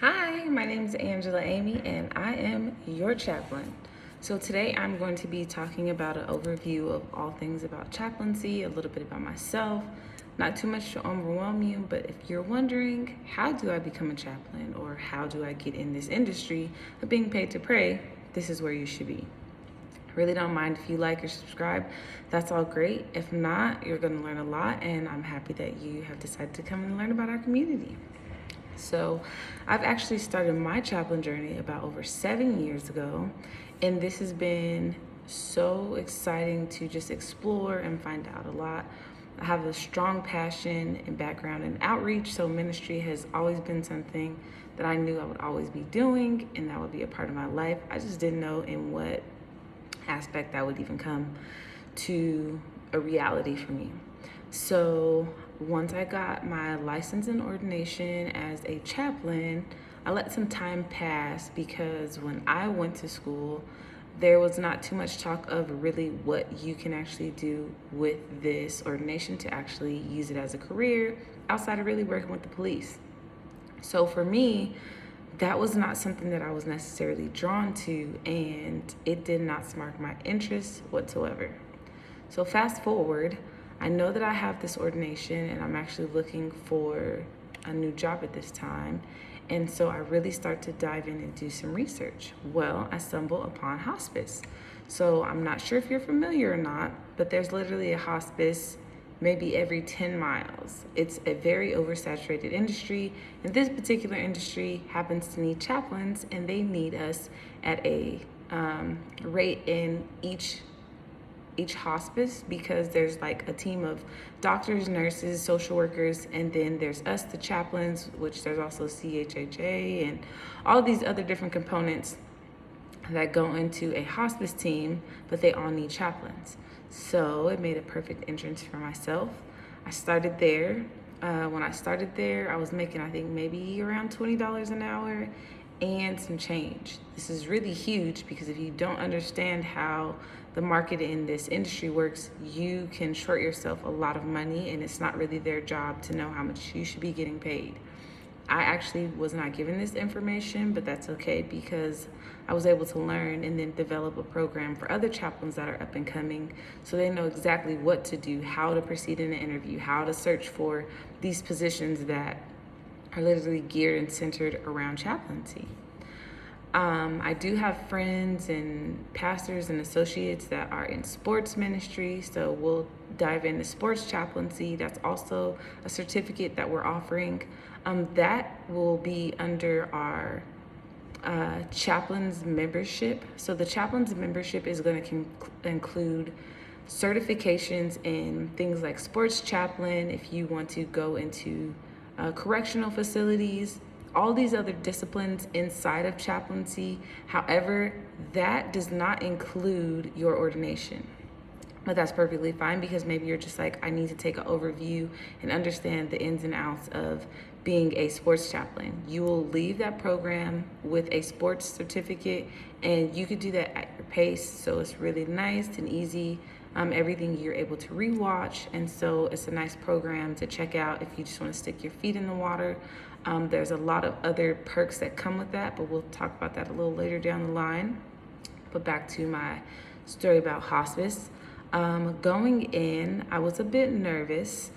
Hi, my name is Angela Amy, and I am your chaplain. So today I'm going to be talking about an overview of all things about chaplaincy, a little bit about myself, not too much to overwhelm you, but if you're wondering, how do I become a chaplain or how do I get in this industry of being paid to pray, this is where you should be. Really don't mind if you like or subscribe. That's all great. If not, you're going to learn a lot, and I'm happy that you have decided to come and learn about our community. So, I've actually started my chaplain journey about over 7 years ago, and this has been so exciting to just explore and find out a lot. I have a strong passion and background in outreach, so ministry has always been something that I knew I would always be doing, and that would be a part of my life. I just didn't know in what aspect that would even come to a reality for me. So once I got my license and ordination as a chaplain, I let some time pass because when I went to school, there was not too much talk of really what you can actually do with this ordination to actually use it as a career outside of really working with the police. So for me, that was not something that I was necessarily drawn to, and it did not spark my interest whatsoever. So fast forward, I know that I have this ordination and I'm actually looking for a new job at this time. And so I really start to dive in and do some research. Well, I stumble upon hospice. So I'm not sure if you're familiar or not, but there's literally a hospice maybe every 10 miles. It's a very oversaturated industry, and this particular industry happens to need chaplains, and they need us at a rate in each hospice because there's like a team of doctors, nurses, social workers, and then there's us, the chaplains, which there's also CHHA and all these other different components that go into a hospice team, but they all need chaplains. So it made a perfect entrance for myself. I started there. When I started there, I was making, I think, maybe around $20 an hour and some change. This is really huge because if you don't understand how the market in this industry works, you can short yourself a lot of money, and it's not really their job to know how much you should be getting paid. I actually was not given this information, but that's okay because I was able to learn and then develop a program for other chaplains that are up and coming so they know exactly what to do, how to proceed in an interview, how to search for these positions that are literally geared and centered around chaplaincy. I do have friends and pastors and associates that are in sports ministry, so we'll dive into sports chaplaincy. That's also a certificate that we're offering. That will be under our chaplain's membership. So the chaplain's membership is going to include certifications in things like sports chaplain, if you want to go into correctional facilities, all these other disciplines inside of chaplaincy. However, that does not include your ordination. But that's perfectly fine because maybe you're just like, I need to take an overview and understand the ins and outs of being a sports chaplain. You will leave that program with a sports certificate, and you could do that at your pace. So it's really nice and easy. Everything you're able to rewatch, and so it's a nice program to check out if you just want to stick your feet in the water. There's a lot of other perks that come with that, but we'll talk about that a little later down the line. But back to my story about hospice. Going in, I was a bit nervous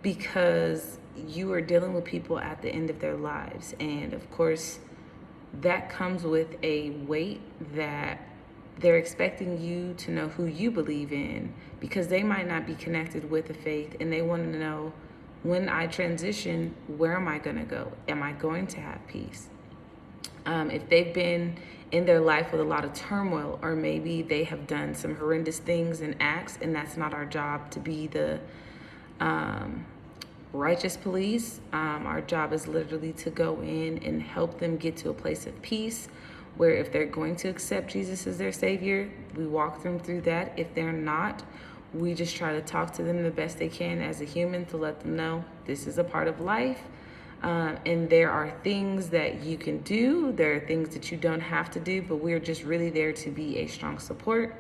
because you are dealing with people at the end of their lives. And of course, that comes with a weight that they're expecting you to know who you believe in because they might not be connected with the faith, and they want to know, when I transition, where am I going to go? Am I going to have peace? If they've been in their life with a lot of turmoil, or maybe they have done some horrendous things and acts, and that's not our job to be the righteous police. Our job is literally to go in and help them get to a place of peace where if they're going to accept Jesus as their Savior, we walk them through that. If they're not, we just try to talk to them the best they can as a human to let them know this is a part of life. And there are things that you can do. There are things that you don't have to do, but we're just really there to be a strong support.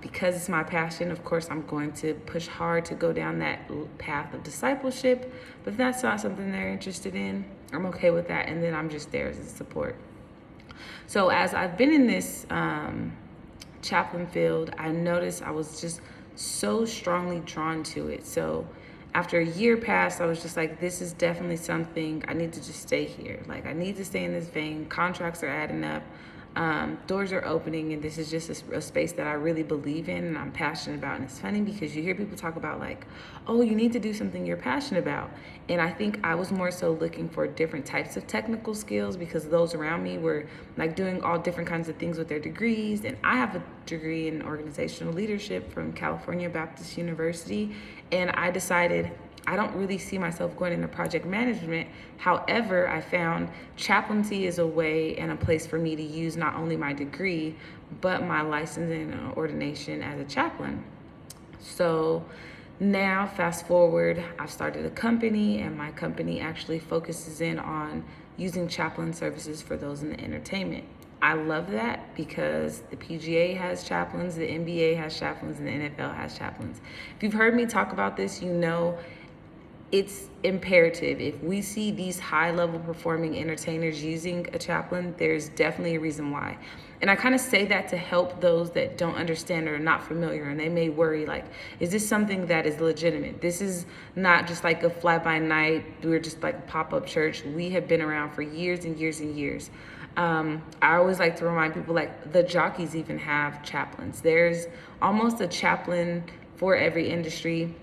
Because it's my passion, of course, I'm going to push hard to go down that path of discipleship. But if that's not something they're interested in, I'm okay with that. And then I'm just there as a support. So as I've been in this chaplain field, I noticed I was just so strongly drawn to it. So after a year passed, I was just like, this is definitely something I need to just stay here. Like, I need to stay in this vein. Contracts are adding up. Doors are opening, and this is just a space that I really believe in and I'm passionate about. And it's funny because you hear people talk about like, oh, you need to do something you're passionate about. And I think I was more so looking for different types of technical skills because those around me were like doing all different kinds of things with their degrees. And I have a degree in organizational leadership from California Baptist University. And I decided I don't really see myself going into project management. However, I found chaplaincy is a way and a place for me to use not only my degree, but my licensing and ordination as a chaplain. So now, fast forward, I've started a company, and my company actually focuses in on using chaplain services for those in the entertainment. I love that because the PGA has chaplains, the NBA has chaplains, and the NFL has chaplains. If you've heard me talk about this, you know it's imperative. If we see these high level performing entertainers using a chaplain, there's definitely a reason why. And I kind of say that to help those that don't understand or are not familiar, and they may worry like, is this something that is legitimate? This is not just like a fly by night, we're just like a pop-up church. We have been around for years and years and years. I always like to remind people like the jockeys even have chaplains. There's almost a chaplain for every industry.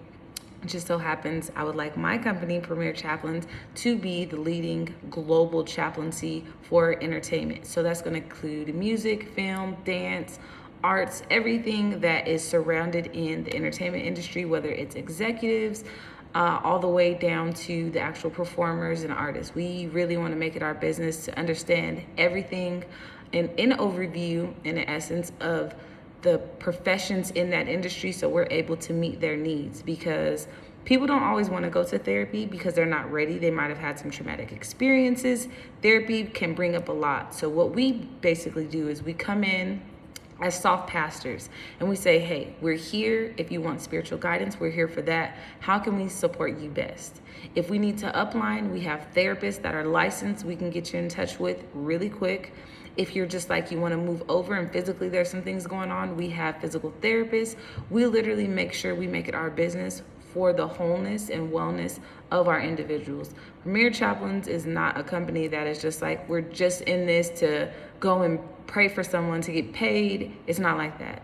It just so happens I would like my company, Premier Chaplains, to be the leading global chaplaincy for entertainment. So that's going to include music, film, dance, arts, everything that is surrounded in the entertainment industry, whether it's executives, all the way down to the actual performers and artists. We really want to make it our business to understand everything in overview, in the essence of the professions in that industry, so we're able to meet their needs, because people don't always want to go to therapy because they're not ready. They might have had some traumatic experiences. Therapy can bring up a lot. So what we basically do is we come in as soft pastors and we say, hey, we're here. If you want spiritual guidance, we're here for that. How can we support you best? If we need to upline, we have therapists that are licensed we can get you in touch with really quick. If you're just like, you want to move over and physically there's some things going on, we have physical therapists. We literally make sure we make it our business for the wholeness and wellness of our individuals. Premier Chaplains is not a company that is just like, we're just in this to go and pray for someone to get paid. It's not like that.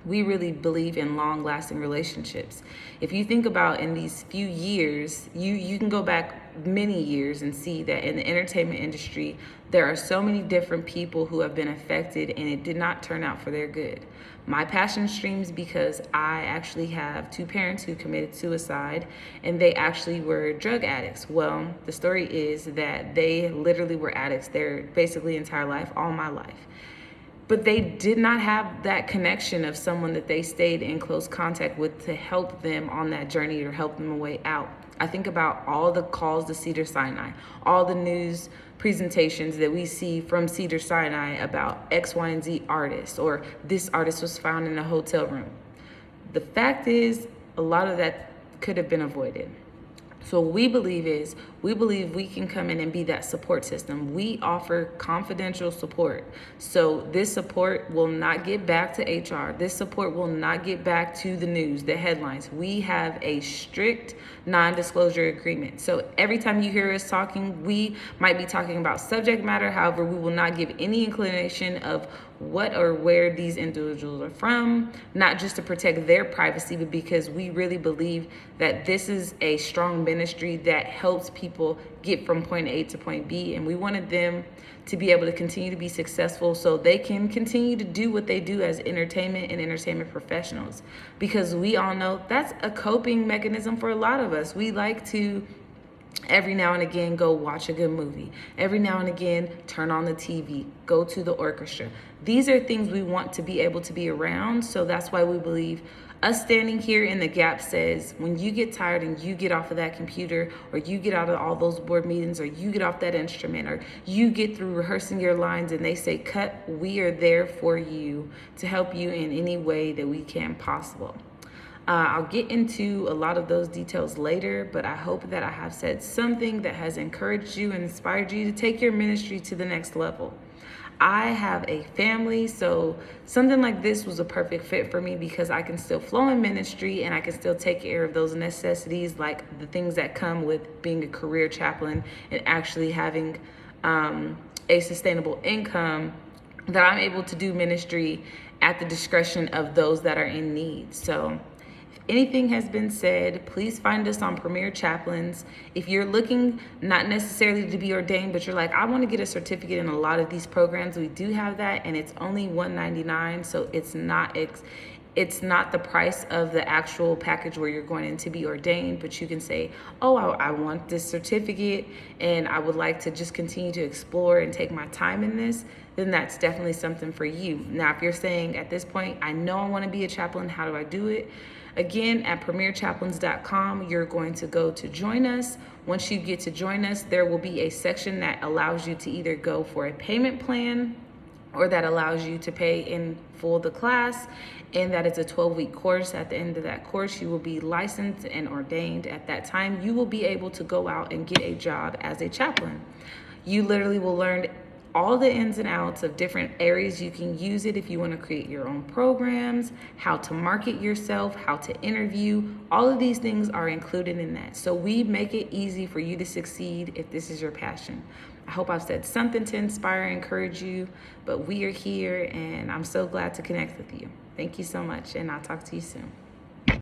We really believe in long-lasting relationships. If you think about in these few years, you can go back many years and see that in the entertainment industry, there are so many different people who have been affected and it did not turn out for their good. My passion streams because I actually have two parents who committed suicide and they actually were drug addicts. Well, the story is that they literally were addicts their basically entire life, all my life. But they did not have that connection of someone that they stayed in close contact with to help them on that journey or help them a way out. I think about all the calls to Cedars-Sinai, all the news presentations that we see from Cedars-Sinai about X, Y, and Z artists, or this artist was found in a hotel room. The fact is, a lot of that could have been avoided. So what we believe is, we believe we can come in and be that support system. We offer confidential support. So this support will not get back to HR. This support will not get back to the news, the headlines. We have a strict non-disclosure agreement. So every time you hear us talking, we might be talking about subject matter. However, we will not give any inclination of what or where these individuals are from, not just to protect their privacy, but because we really believe that this is a strong ministry that helps people get from point A to point B. And we wanted them to be able to continue to be successful so they can continue to do what they do as entertainment and entertainment professionals. Because we all know that's a coping mechanism for a lot of us. We like to every now and again go watch a good movie. Every now and again turn on the TV, go to the orchestra. These are things we want to be able to be around. So that's why we believe us standing here in the gap says, when you get tired and you get off of that computer, or you get out of all those board meetings, or you get off that instrument, or you get through rehearsing your lines and they say cut, we are there for you to help you in any way that we can possible. I'll get into a lot of those details later, but I hope that I have said something that has encouraged you and inspired you to take your ministry to the next level. I have a family, so something like this was a perfect fit for me because I can still flow in ministry and I can still take care of those necessities, like the things that come with being a career chaplain and actually having a sustainable income, that I'm able to do ministry at the discretion of those that are in need. So if anything has been said, please find us on Premier Chaplains. If you're looking not necessarily to be ordained, but you're like, I want to get a certificate in a lot of these programs, we do have that, and it's only $199, so it's not the price of the actual package where you're going to be ordained, but you can say, oh, I want this certificate and I would like to just continue to explore and take my time in this, then that's definitely something for you. Now, if you're saying at this point, I know I want to be a chaplain, how do I do it? Again, at premierchaplains.com, you're going to go to join us. Once you get to join us, there will be a section that allows you to either go for a payment plan or that allows you to pay in full the class, and that is a 12-week course. At the end of that course, you will be licensed and ordained. At that time, you will be able to go out and get a job as a chaplain. You literally will learn all the ins and outs of different areas you can use it if you want to create your own programs, how to market yourself, how to interview. All of these things are included in that. So we make it easy for you to succeed if this is your passion. I hope I've said something to inspire and encourage you, but we are here and I'm so glad to connect with you. Thank you so much, and I'll talk to you soon.